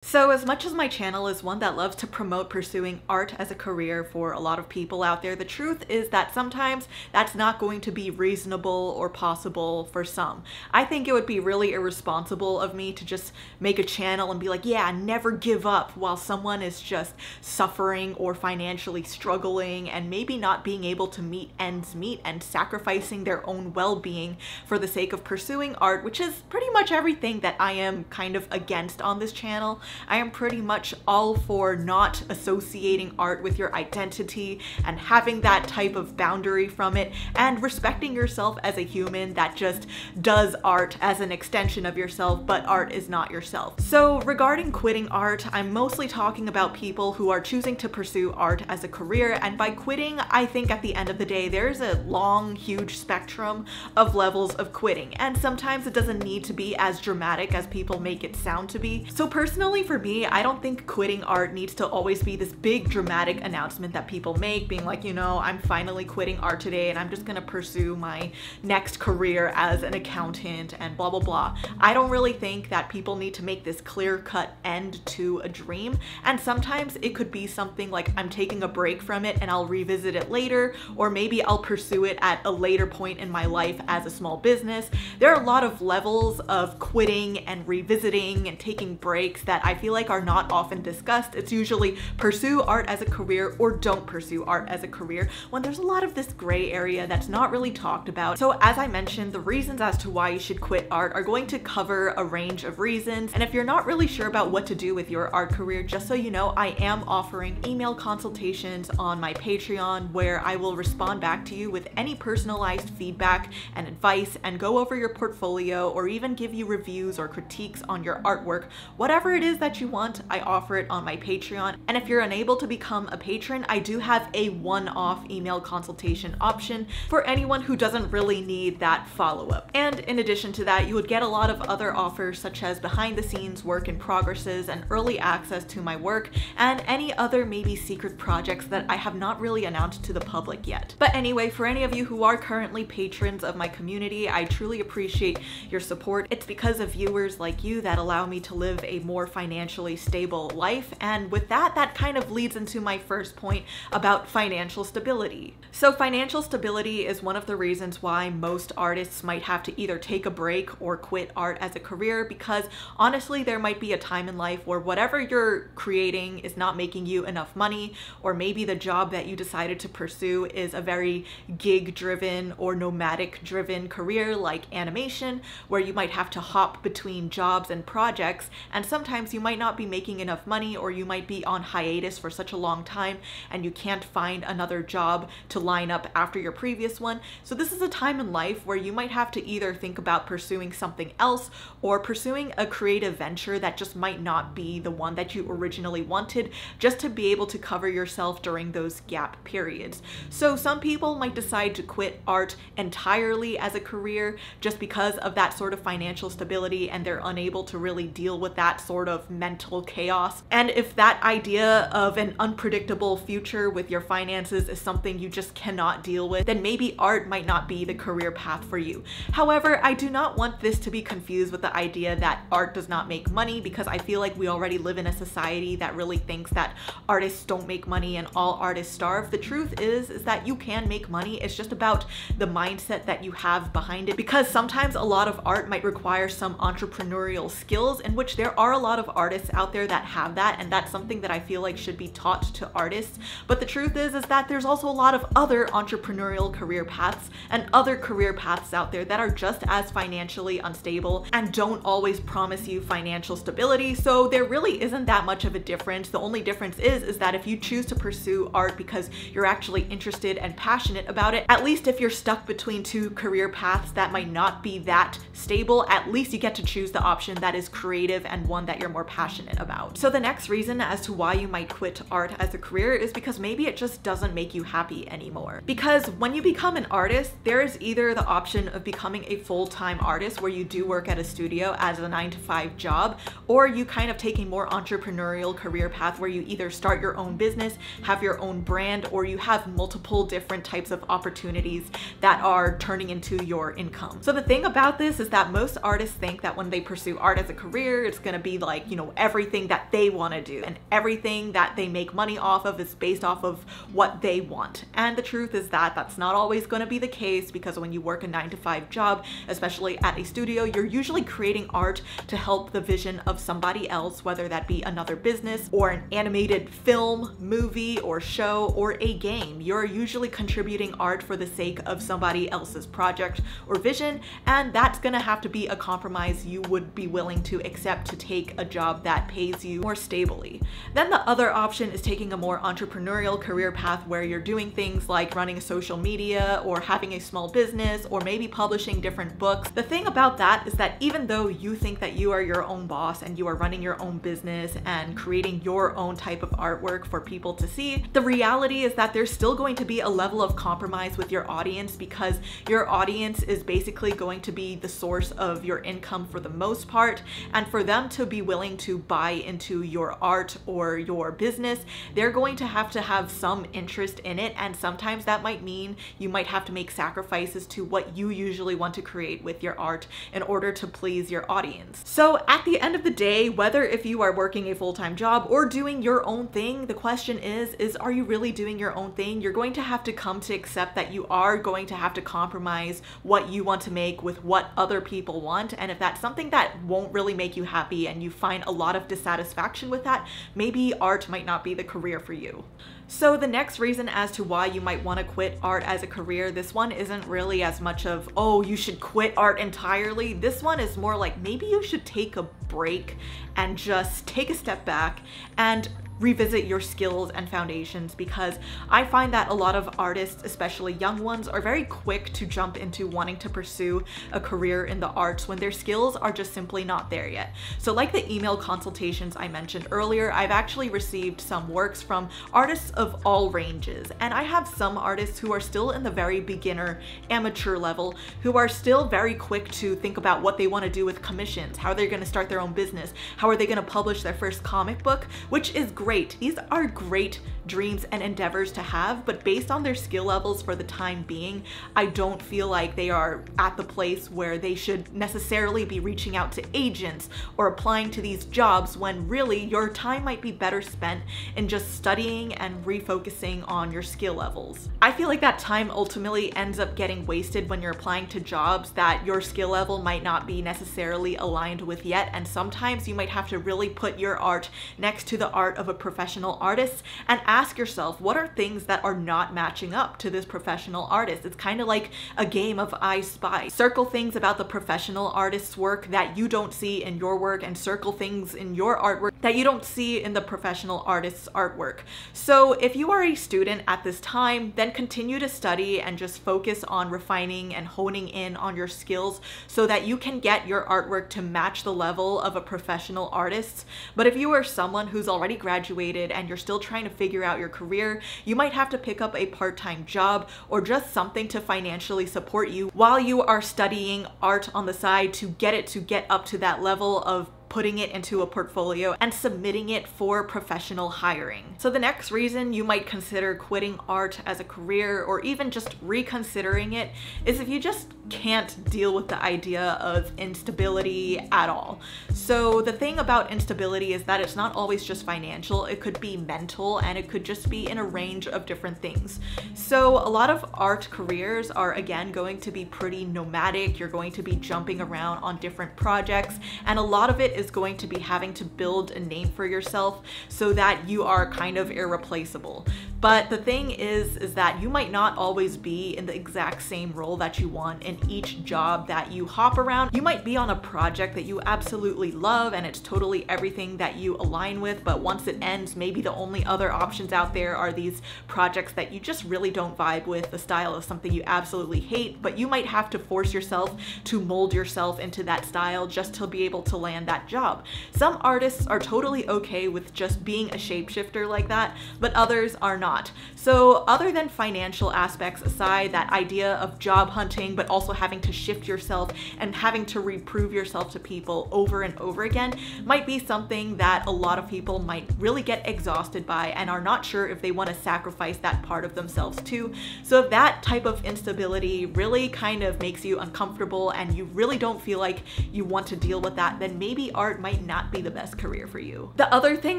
So as much as my channel is one that loves to promote pursuing art as a career for a lot of people out there, the truth is that sometimes that's not going to be reasonable or possible for some. I think it would be really irresponsible of me to just make a channel and be like, yeah, never give up, while someone is just suffering or financially struggling and maybe not being able to meet ends meet and sacrificing their own well-being for the sake of pursuing art, which is pretty much everything that I am kind of against on this channel. I am pretty much all for not associating art with your identity and having that type of boundary from it, and respecting yourself as a human that just does art as an extension of yourself, but art is not yourself. So regarding quitting art, I'm mostly talking about people who are choosing to pursue art as a career, and by quitting, I think at the end of the day, there's a long, huge spectrum of levels of quitting, and sometimes it doesn't need to be as dramatic as people make it sound to be. So personally, for me, I don't think quitting art needs to always be this big dramatic announcement that people make, being like, you know, I'm finally quitting art today and I'm just gonna pursue my next career as an accountant and blah blah blah. I don't really think that people need to make this clear-cut end to a dream, and sometimes it could be something like I'm taking a break from it and I'll revisit it later, or maybe I'll pursue it at a later point in my life as a small business. There are a lot of levels of quitting and revisiting and taking breaks that I feel like are not often discussed. It's usually pursue art as a career or don't pursue art as a career, when there's a lot of this gray area that's not really talked about. So as I mentioned, the reasons as to why you should quit art are going to cover a range of reasons, and if you're not really sure about what to do with your art career, just so you know, I am offering email consultations on my Patreon where I will respond back to you with any personalized feedback and advice and go over your portfolio or even give you reviews or critiques on your artwork. Whatever it is that you want, I offer it on my Patreon. And if you're unable to become a patron, I do have a one-off email consultation option for anyone who doesn't really need that follow-up. And in addition to that, you would get a lot of other offers such as behind-the-scenes work in progresses and early access to my work and any other maybe secret projects that I have not really announced to the public yet. But anyway, for any of you who are currently patrons of my community, I truly appreciate your support. It's because of viewers like you that allow me to live a more financially stable life, and with that, that kind of leads into my first point about financial stability. So financial stability is one of the reasons why most artists might have to either take a break or quit art as a career, because honestly, there might be a time in life where whatever you're creating is not making you enough money, or maybe the job that you decided to pursue is a very gig-driven or nomadic-driven career like animation, where you might have to hop between jobs and projects, and sometimes you might not be making enough money, or you might be on hiatus for such a long time and you can't find another job to line up after your previous one. So this is a time in life where you might have to either think about pursuing something else or pursuing a creative venture that just might not be the one that you originally wanted, just to be able to cover yourself during those gap periods. So some people might decide to quit art entirely as a career just because of that sort of financial stability, and they're unable to really deal with that sort of mental chaos. And if that idea of an unpredictable future with your finances is something you just cannot deal with, then maybe art might not be the career path for you. However, I do not want this to be confused with the idea that art does not make money, because I feel like we already live in a society that really thinks that artists don't make money and all artists starve. The truth is that you can make money. It's just about the mindset that you have behind it, because sometimes a lot of art might require some entrepreneurial skills, in which there are a lot of artists out there that have that, and that's something that I feel like should be taught to artists. But the truth is that there's also a lot of other entrepreneurial career paths and other career paths out there that are just as financially unstable and don't always promise you financial stability. So there really isn't that much of a difference. The only difference is that if you choose to pursue art because you're actually interested and passionate about it, at least if you're stuck between two career paths that might not be that stable, at least you get to choose the option that is creative and one that you're more passionate about. So the next reason as to why you might quit art as a career is because maybe it just doesn't make you happy anymore. Because when you become an artist, there is either the option of becoming a full-time artist where you do work at a studio as a 9-to-5 job, or you kind of take a more entrepreneurial career path where you either start your own business, have your own brand, or you have multiple different types of opportunities that are turning into your income. So the thing about this is that most artists think that when they pursue art as a career, it's gonna be like, like, you know, everything that they want to do, and everything that they make money off of is based off of what they want. And the truth is that that's not always going to be the case, because when you work a 9-to-5 job, especially at a studio, you're usually creating art to help the vision of somebody else, whether that be another business or an animated film, movie, or show, or a game. You're usually contributing art for the sake of somebody else's project or vision, and that's gonna have to be a compromise you would be willing to accept to take a job that pays you more stably. Then the other option is taking a more entrepreneurial career path where you're doing things like running social media or having a small business or maybe publishing different books. The thing about that is that even though you think that you are your own boss and you are running your own business and creating your own type of artwork for people to see, the reality is that there's still going to be a level of compromise with your audience, because your audience is basically going to be the source of your income for the most part, and for them to be willing to buy into your art or your business, they're going to have some interest in it, and sometimes that might mean you might have to make sacrifices to what you usually want to create with your art in order to please your audience. So at the end of the day, whether if you are working a full-time job or doing your own thing, the question is are you really doing your own thing? You're going to have to come to accept that you are going to have to compromise what you want to make with what other people want, and if that's something that won't really make you happy and you find a lot of dissatisfaction with that, maybe art might not be the career for you. So the next reason as to why you might want to quit art as a career, this one isn't really as much of, oh, you should quit art entirely. This one is more like maybe you should take a break and just take a step back and revisit your skills and foundations, because I find that a lot of artists, especially young ones, are very quick to jump into wanting to pursue a career in the arts when their skills are just simply not there yet. So like the email consultations I mentioned earlier, I've actually received some works from artists of all ranges, and I have some artists who are still in the very beginner amateur level who are still very quick to think about what they want to do with commissions, how they're going to start their own business, how are they going to publish their first comic book, which is great. These are great dreams and endeavors to have, but based on their skill levels for the time being, I don't feel like they are at the place where they should necessarily be reaching out to agents or applying to these jobs, when really your time might be better spent in just studying and refocusing on your skill levels. I feel like that time ultimately ends up getting wasted when you're applying to jobs that your skill level might not be necessarily aligned with yet, and sometimes you might have to really put your art next to the art of a professional artist and ask yourself, what are things that are not matching up to this professional artist? It's kind of like a game of I Spy. Circle things about the professional artist's work that you don't see in your work, and circle things in your artwork that you don't see in the professional artist's artwork. So if you are a student at this time, then continue to study and just focus on refining and honing in on your skills so that you can get your artwork to match the level of a professional artist. But if you are someone who's already graduated and you're still trying to figure out your career, you might have to pick up a part-time job or just something to financially support you while you are studying art on the side to get up to that level of putting it into a portfolio and submitting it for professional hiring. So the next reason you might consider quitting art as a career, or even just reconsidering it, is if you just can't deal with the idea of instability at all. So the thing about instability is that it's not always just financial, it could be mental, and it could just be in a range of different things. So a lot of art careers are again going to be pretty nomadic. You're going to be jumping around on different projects, and a lot of it is going to be having to build a name for yourself so that you are kind of irreplaceable. But the thing is that you might not always be in the exact same role that you want in each job that you hop around. You might be on a project that you absolutely love and it's totally everything that you align with, but once it ends, maybe the only other options out there are these projects that you just really don't vibe with, the style of something you absolutely hate, but you might have to force yourself to mold yourself into that style just to be able to land that job. Some artists are totally okay with just being a shapeshifter like that, but others are not. So other than financial aspects aside, that idea of job hunting, but also having to shift yourself and having to reprove yourself to people over and over again might be something that a lot of people might really get exhausted by and are not sure if they want to sacrifice that part of themselves too. So if that type of instability really kind of makes you uncomfortable and you really don't feel like you want to deal with that, then maybe art might not be the best career for you. The other thing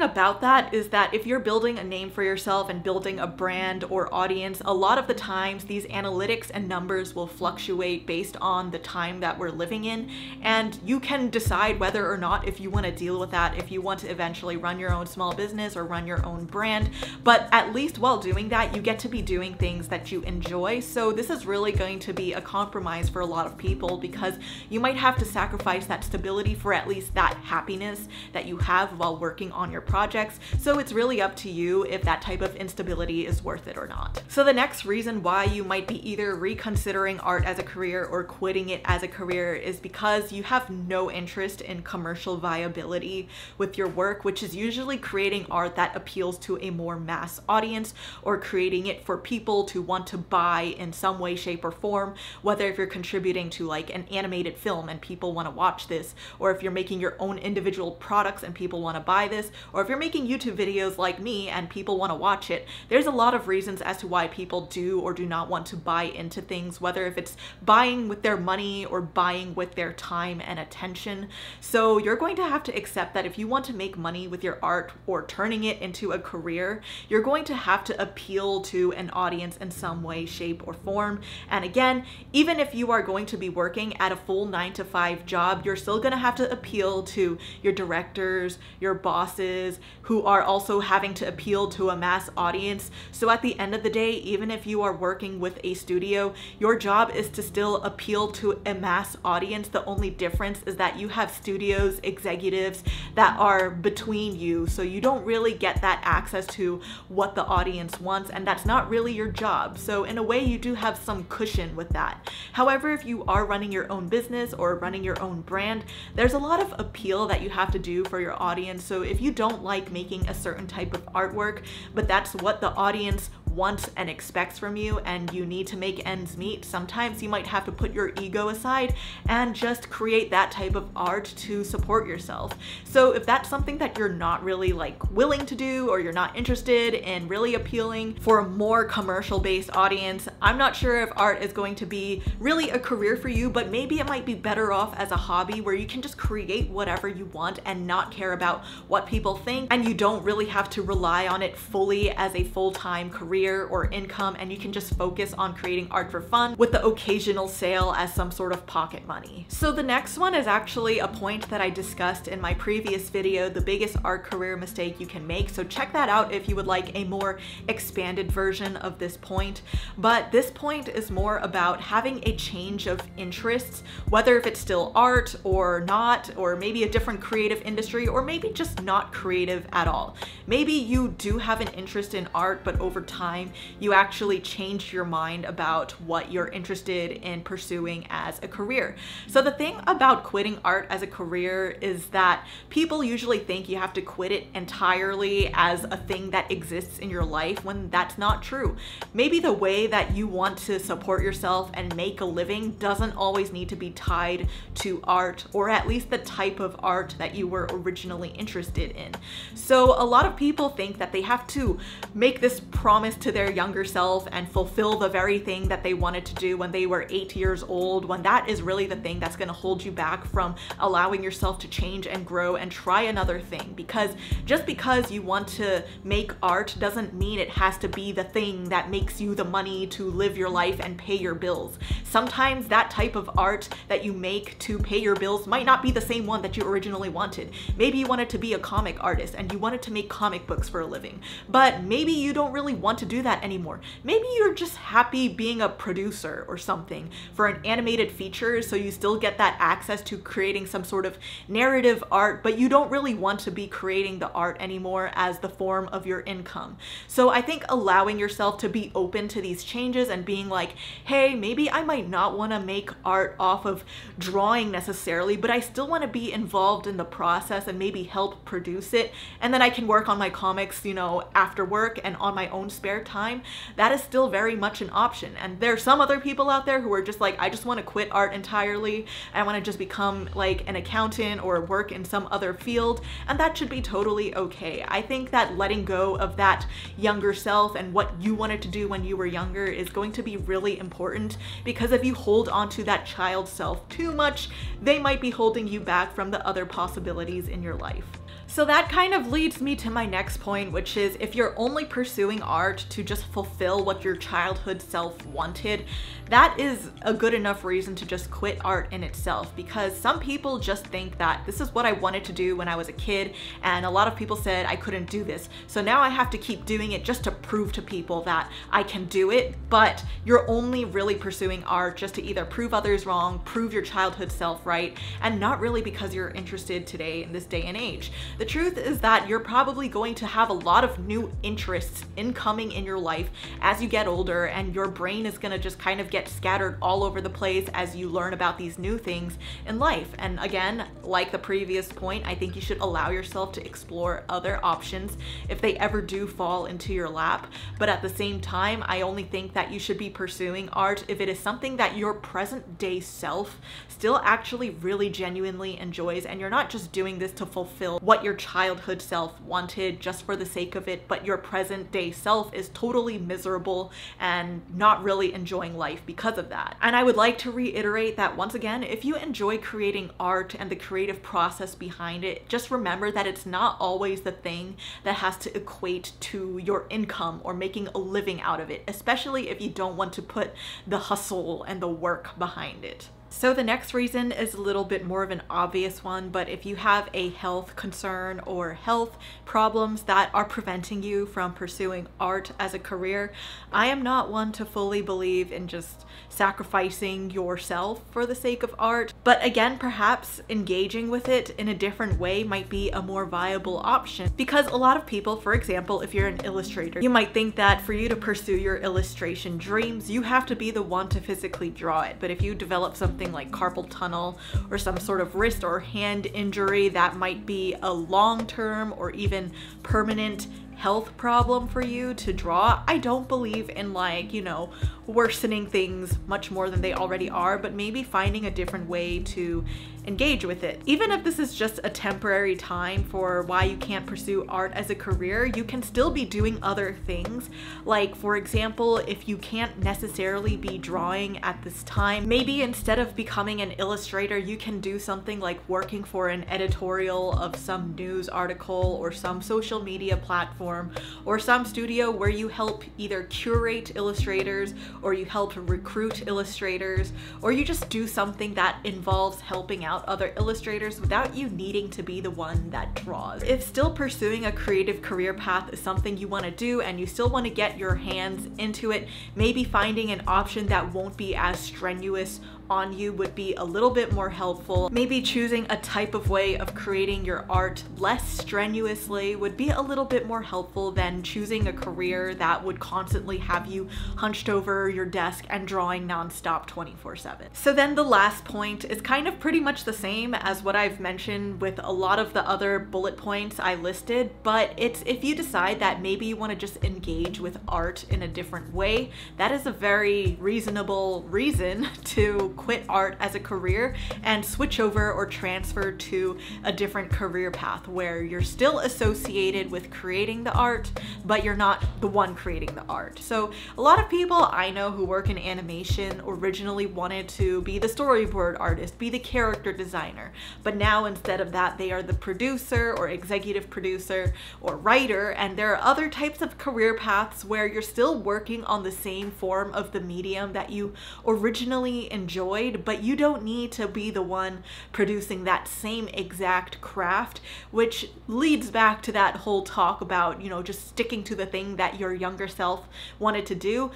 about that is that if you're building a name for yourself and building a brand or audience, a lot of the times these analytics and numbers will fluctuate based on the time that we're living in, and you can decide whether or not if you want to deal with that, if you want to eventually run your own small business or run your own brand. But at least while doing that, you get to be doing things that you enjoy. So this is really going to be a compromise for a lot of people, because you might have to sacrifice that stability for at least that happiness that you have while working on your projects. So it's really up to you if that type of instability is worth it or not. So the next reason why you might be either reconsidering art as a career or quitting it as a career is because you have no interest in commercial viability with your work, which is usually creating art that appeals to a more mass audience, or creating it for people to want to buy in some way, shape, or form, whether if you're contributing to like an animated film and people want to watch this, or if you're making your own individual products and people want to buy this, or if you're making YouTube videos like me and people want to watch it. There's a lot of reasons as to why people do or do not want to buy into things, whether if it's buying with their money or buying with their time and attention. So you're going to have to accept that if you want to make money with your art or turning it into a career, you're going to have to appeal to an audience in some way, shape, or form. And again, even if you are going to be working at a full 9-to-5 job, you're still going to have to appeal to your directors, your bosses, who are also having to appeal to a mass audience. So at the end of the day, even if you are working with a studio, your job is to still appeal to a mass audience. The only difference is that you have studios, executives that are between you, so you don't really get that access to what the audience wants, and that's not really your job. So in a way, you do have some cushion with that. However, if you are running your own business or running your own brand, there's a lot of appeal that you have to do for your audience. So if you don't like making a certain type of artwork, but that's what the audience wants and expects from you, and you need to make ends meet, sometimes you might have to put your ego aside and just create that type of art to support yourself. So if that's something that you're not really like willing to do, or you're not interested in really appealing for a more commercial based audience, I'm not sure if art is going to be really a career for you, but maybe it might be better off as a hobby where you can just create whatever you want and not care about what people think, and you don't really have to rely on it fully as a full-time career or income, and you can just focus on creating art for fun with the occasional sale as some sort of pocket money. So the next one is actually a point that I discussed in my previous video, the biggest art career mistake you can make. So check that out if you would like a more expanded version of this point. But this point is more about having a change of interests, whether if it's still art or not, or maybe a different creative industry, or maybe just not creative at all. Maybe you do have an interest in art, but over time you actually changed your mind about what you're interested in pursuing as a career. So the thing about quitting art as a career is that people usually think you have to quit it entirely as a thing that exists in your life, when that's not true. Maybe the way that you want to support yourself and make a living doesn't always need to be tied to art, or at least the type of art that you were originally interested in. So a lot of people think that they have to make this promise to their younger self and fulfill the very thing that they wanted to do when they were 8 years old, when that is really the thing that's going to hold you back from allowing yourself to change and grow and try another thing. Because just because you want to make art doesn't mean it has to be the thing that makes you the money to live your life and pay your bills. Sometimes that type of art that you make to pay your bills might not be the same one that you originally wanted. Maybe you wanted to be a comic artist and you wanted to make comic books for a living, but maybe you don't really want to do that anymore. Maybe you're just happy being a producer or something for an animated feature, so you still get that access to creating some sort of narrative art, but you don't really want to be creating the art anymore as the form of your income. So I think allowing yourself to be open to these changes and being like, hey, maybe I might not want to make art off of drawing necessarily, but I still want to be involved in the process and maybe help produce it, and then I can work on my comics, you know, after work and on my own spare spare time, that is still very much an option. And there's some other people out there who are just like, I just want to quit art entirely. I want to just become like an accountant or work in some other field, and that should be totally okay. I think that letting go of that younger self and what you wanted to do when you were younger is going to be really important, because if you hold on to that child self too much, they might be holding you back from the other possibilities in your life. So that kind of leads me to my next point, which is if you're only pursuing art to just fulfill what your childhood self wanted, that is a good enough reason to just quit art in itself, because some people just think that this is what I wanted to do when I was a kid, and a lot of people said I couldn't do this, so now I have to keep doing it just to prove to people that I can do it. But you're only really pursuing art just to either prove others wrong, prove your childhood self right, and not really because you're interested today in this day and age. The truth is that you're probably going to have a lot of new interests incoming in your life as you get older, and your brain is going to just kind of get scattered all over the place as you learn about these new things in life. And again, like the previous point, I think you should allow yourself to explore other options if they ever do fall into your lap. But at the same time, I only think that you should be pursuing art if it is something that your present day self still actually really genuinely enjoys, and you're not just doing this to fulfill what your childhood self wanted just for the sake of it, but your present day self is totally miserable and not really enjoying life because of that. And I would like to reiterate that once again, if you enjoy creating art and the creative process behind it, just remember that it's not always the thing that has to equate to your income or making a living out of it, especially if you don't want to put the hustle and the work behind it. So the next reason is a little bit more of an obvious one, but if you have a health concern or health problems that are preventing you from pursuing art as a career, I am not one to fully believe in just sacrificing yourself for the sake of art. But again, perhaps engaging with it in a different way might be a more viable option, because a lot of people, for example, if you're an illustrator, you might think that for you to pursue your illustration dreams, you have to be the one to physically draw it. But if you develop something like carpal tunnel or some sort of wrist or hand injury that might be a long-term or even permanent health problem for you to draw, I don't believe in, like, you know, worsening things much more than they already are, but maybe finding a different way to engage with it. Even if this is just a temporary time for why you can't pursue art as a career, you can still be doing other things. Like, for example, if you can't necessarily be drawing at this time, maybe instead of becoming an illustrator, you can do something like working for an editorial of some news article or some social media platform or some studio where you help either curate illustrators or you help recruit illustrators, or you just do something that involves helping out other illustrators without you needing to be the one that draws. If still pursuing a creative career path is something you want to do and you still want to get your hands into it, maybe finding an option that won't be as strenuous on you would be a little bit more helpful. Maybe choosing a type of way of creating your art less strenuously would be a little bit more helpful than choosing a career that would constantly have you hunched over your desk and drawing nonstop 24/7. So then the last point is kind of pretty much the same as what I've mentioned with a lot of the other bullet points I listed, but it's if you decide that maybe you want to just engage with art in a different way, that is a very reasonable reason to quit art as a career and switch over or transfer to a different career path where you're still associated with creating the art, but you're not the one creating the art. So a lot of people I know who work in animation originally wanted to be the storyboard artist, be the character designer, but now instead of that, they are the producer or executive producer or writer. And there are other types of career paths where you're still working on the same form of the medium that you originally enjoyed, but you don't need to be the one producing that same exact craft, which leads back to that whole talk about, you know, just sticking to the thing that your younger self wanted to do.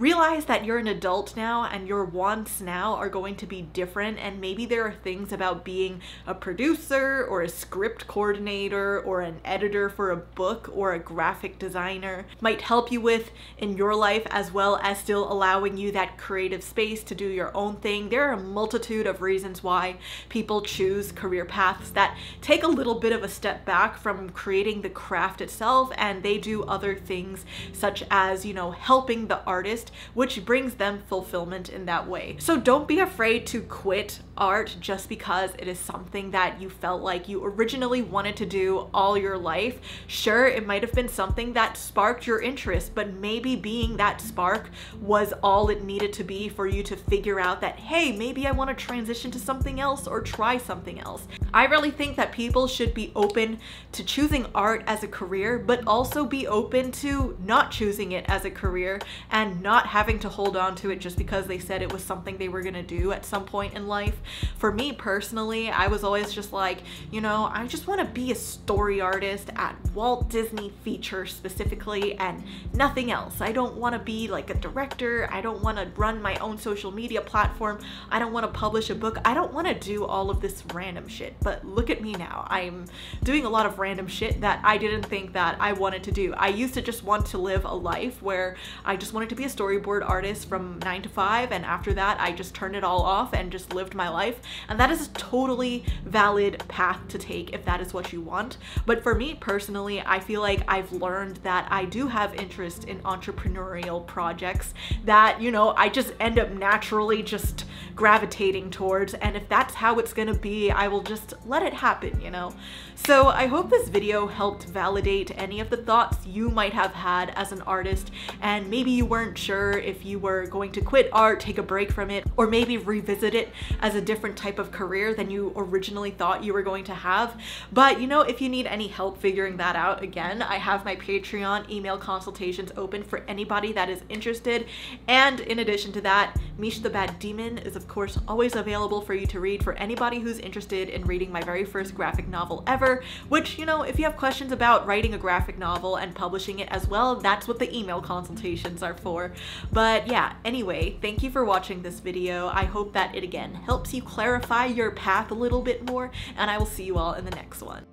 realize that you're an adult now and your wants now are going to be different, and maybe there are things about being a producer or a script coordinator or an editor for a book or a graphic designer might help you with in your life, as well as still allowing you that creative space to do your own thing. There are a multitude of reasons why people choose career paths that take a little bit of a step back from creating the craft itself, and they do other things such as, you know, helping the artist, which brings them fulfillment in that way. So don't be afraid to quit art just because it is something that you felt like you originally wanted to do all your life. Sure, it might have been something that sparked your interest, but maybe being that spark was all it needed to be for you to figure out that, hey, maybe I want to transition to something else or try something else. I really think that people should be open to choosing art as a career, but also be open to not choosing it as a career and not having to hold on to it just because they said it was something they were gonna do at some point in life. For me personally, I was always just like, you know, I just want to be a story artist at Walt Disney Features specifically and nothing else. I don't want to be like a director. I don't want to run my own social media platform. I don't want to publish a book. I don't want to do all of this random shit. But look at me now. I'm doing a lot of random shit that I didn't think that I wanted to do. I used to just want to live a life where I just wanted to be a storyboard artist from 9 to 5, and after that I just turned it all off and just lived my life. And that is a totally valid path to take if that is what you want. But for me personally, I feel like I've learned that I do have interest in entrepreneurial projects that, you know, I just end up naturally just gravitating towards, and if that's how it's gonna be, I will just let it happen, you know? So I hope this video helped validate any of the thoughts you might have had as an artist, and maybe you weren't sure if you were going to quit art, take a break from it, or maybe revisit it as a different type of career than you originally thought you were going to have. But you know, if you need any help figuring that out, again, I have my Patreon email consultations open for anybody that is interested. And in addition to that, MEESH the Bad Demon is of course always available for you to read for anybody who's interested in reading my very first graphic novel ever, which, you know, if you have questions about writing a graphic novel and publishing it as well, that's what the email consultations are for. But yeah, anyway, thank you for watching this video. I hope that it again helps you clarify your path a little bit more, and I will see you all in the next one.